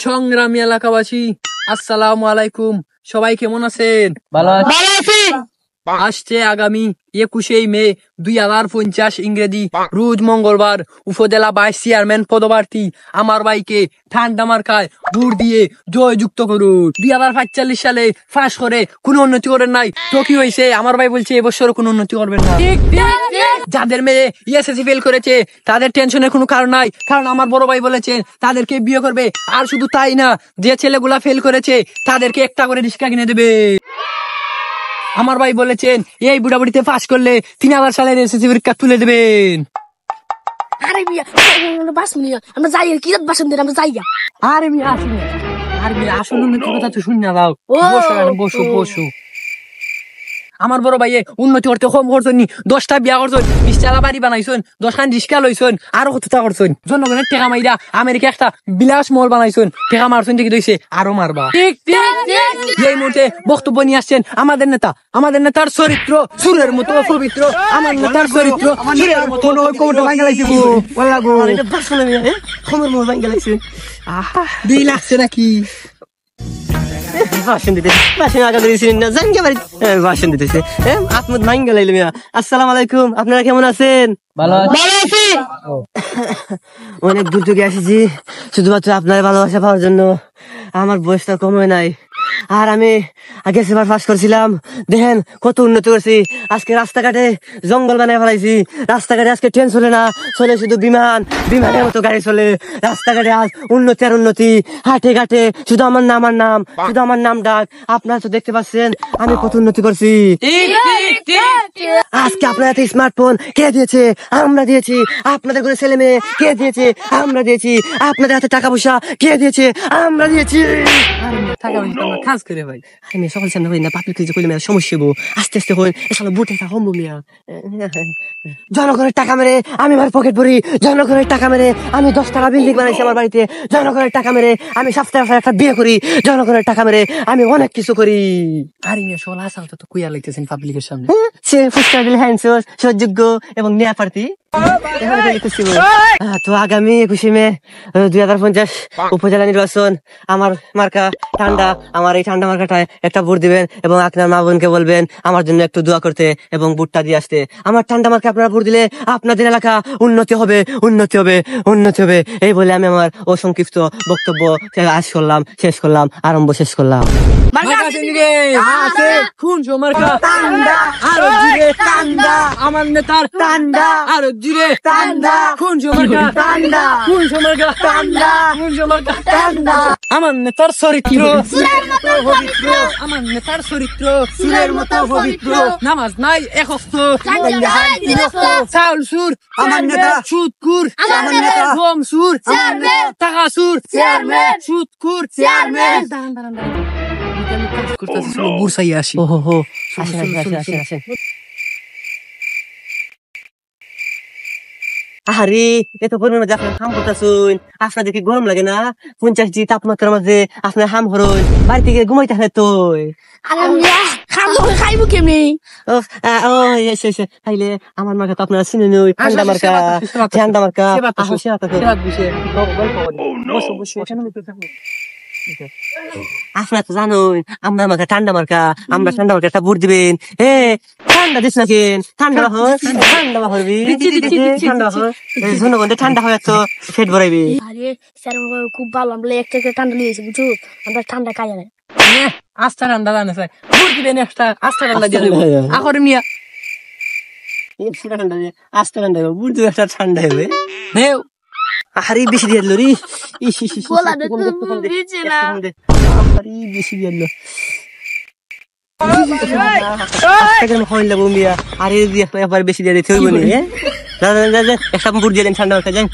সংগ্রামী এলাকাবাসী, আসসালামু আলাইকুম। সবাই কেমন আছেন? ভালো আছি। আসছে আগামী 21 মে 2050 ইংরেজি রোজ মঙ্গলবার উপজেলা ভাইস চেয়ারম্যান পদপ্রার্থী আমার ভাইকে ঠান্ডা মার্কায় ভোট দিয়ে জয়যুক্ত করুন। 2045 সালে পাস করে কোনো উন্নতি করেন নাই, তো কি হয়েছে? আমার ভাই বলছে এবছর কোনো উন্নতি করবেন না। যাদের মেয়ে এসএসসি ফেল করেছে তাদের টেনশনের কোনো কারণ নাই, কারণ আমার বড় ভাই বলেছেন তাদেরকে বিয়ে করবে। আর শুধু তাই না, যে ছেলেগুলা ফেল করেছে তাদেরকে একটা করে রিক্সা কিনে দেবে। আমার ভাই বলেছেন এই বুড়াবুড়িতে পাস করলে 3000 সালের এসএসসি পরীক্ষা তুলে দেবেন। আরে মিয়া বাস মিয়া আমরা যাই কি রাত বাসন দিন আমরা যাই। আরে মিয়া আসুন, আরে মিয়া আসুন, উন্নতির কথা তো শুনে দাও। বসো বসো। আমার বড় ভাইয়ে উন্নতি করতে কম করছেন, 10টা বিয়া করছেন, 20টা বাড়ি বানাইছেন, 10খান রিক্সা লইছেন, আরো কতটা করছেন। জনগণের টেকা মাইরা আমেরিকা একটা বিলাস মহল বানাইছেন, টেকা মারছেন দেখি দইছে আরো মারবা। এই মুহূর্তে বক্তব্য নিয়ে আসছেন আমাদের নেতা। আমাদের নেতার চরিত্র সুরের মতো পবিত্র। আমার নেতার চরিত্র সুরের মতো দুই লাগছে নাকি? আসসালামু আলাইকুম, আপনারা কেমন আছেন? ভালো আছি। অনেক দূর থেকে এসেছি শুধুমাত্র আপনার ভালোবাসা পাওয়ার জন্য। আমার বয়সটা কম হয় নাই, আর আমি আগে সেবার পাস করছিলাম। দেখেন কত উন্নতি করছি। আজকে রাস্তাঘাটে জঙ্গল বানায় ফেলাইছি। রাস্তাঘাটে আজকে ট্রেন চলে না, চলে শুধু বিমানের মতো গাড়ি চলে। রাস্তাঘাটে আজ উন্নতি আর উন্নতি, হাটে ঘাটে শুধু আমার নাম, শুধু আমার নাম ডাক। আপনারা তো দেখতে পাচ্ছেন আমি কত উন্নতি করছি। আজকে আপনার হাতে স্মার্টফোন কে দিয়েছে? আমরা দিয়েছি। আপনাদের ঘরে ছেলে মেয়ে কে দিয়েছে? আমরা দিয়েছি। আপনাদের হাতে টাকা পয়সা কে দিয়েছে? আমরা দিয়েছি। টাকা পয়সা আমরা কাজ করে ভাই। আমি সকল সামনে হই না, পাবলিক কিছু কইলে মেয়া সমস্যা হবো। আস্তে আস্তে হই, এসব বুটে টাকা কমবো মিয়া। জনগণের টাকা মেরে আমি আমার পকেট ভরি। জনগণের টাকা মেরে আমি 10 টাকা বিল্ডিং বানাইছি আমার বাড়িতে। জনগণের টাকা মেরে আমি 7 টাকা একটা বিয়ে করি। জনগণের টাকা মেরে আমি অনেক কিছু করি। আরে মিয়া সোলা সাল তো কুইয়া লাগতেছেন পাবলিকের সামনে। সে ফুসকা দিল হ্যান্ডসোস সহযোগ্য এবং নেয়া প্রার্থী। তো আগামী 21 মে 2050 উপজেলা নির্বাচন, আমার মার্কা ঠান্ডা। আমার এই ঠান্ডা মার্কাটায় একটা ভোট দিবেন এবং আপনার মা বোনকে বলবেন আমার জন্য একটু দোয়া করতে এবং ভোটটা দিয়ে আসতে। আমার ঠান্ডা মার্কা আপনারা ভোট দিলে আপনাদের এলাকা উন্নতি হবে, উন্নতি হবে, উন্নতি হবে। এই বলে আমি আমার অসংক্ষিপ্ত বক্তব্য শেষ করলাম, আরম্ভ শেষ করলাম। আমার নেতার ঠান্ডা আর জুড়ে ঠান্ডা কোন জমার্কা ঠান্ডা কোন জমার্কা ঠান্ডা কোন জমার্কা ঠান্ডা। আমার নেতার চরিত্র সুরের মতো পবিত্র। আমার নেতার চরিত্র সুরের মতো পবিত্র। নামাজ নাই একস্ত, চাউল সুর আমার নেতা, সুদ কুর আমার নেতা, গম সুর চেয়ারম্যান, টাকা সুর চেয়ারম্যান, সুদ কুর চেয়ারম্যান। আমি কাজ করতেছি, বুরসাই আসি। ওহো আসেন। আরে এত পরিমাণে মধ্যে আপনার হাম করতেছুন, আপনাদের কি গরম লাগে না? 50 তাপমাত্রার মাঝে আপনার হাম হরুন, বাড়ি থেকে ঘুমাইতে হয় তো। আরে মিয়া খাইবো কেমনি? খাইলে আমার মার্কা তো আপনারা চিনে নই। ঠান্ডা মার্কা। আপনারা তো জানুন আমরা মার্কা ঠান্ডা মার্কা। আমরা ঠান্ডা মার্কা একটা ভোট দিবেন। ঠান্ডা দিস না কেন? ঠান্ডা হরবি জনগণ ঠান্ডা হয় তো পেট ভরাইবি। আরে স্যার খুব ভালো, আমরা একটা ঠান্ডা লিয়েছি বুঝছো, আমরা ঠান্ডা খাই না। আস্থা ঠান্ডা জানে স্যার, ভোট দিবেন একটা আস্থা ঠান্ডা দিয়ে দেবো। এখন মিয়া আস্তে ঠান্ডা বুট একটা ঠান্ডা হবে। দেও আরে বেশি দিয়ে দিল রে। বেশি দিয়ে দিল। আরে বেশি দিয়ে দিতে হইব নি। একটা বুট দিয়ে ঠান্ডা যান।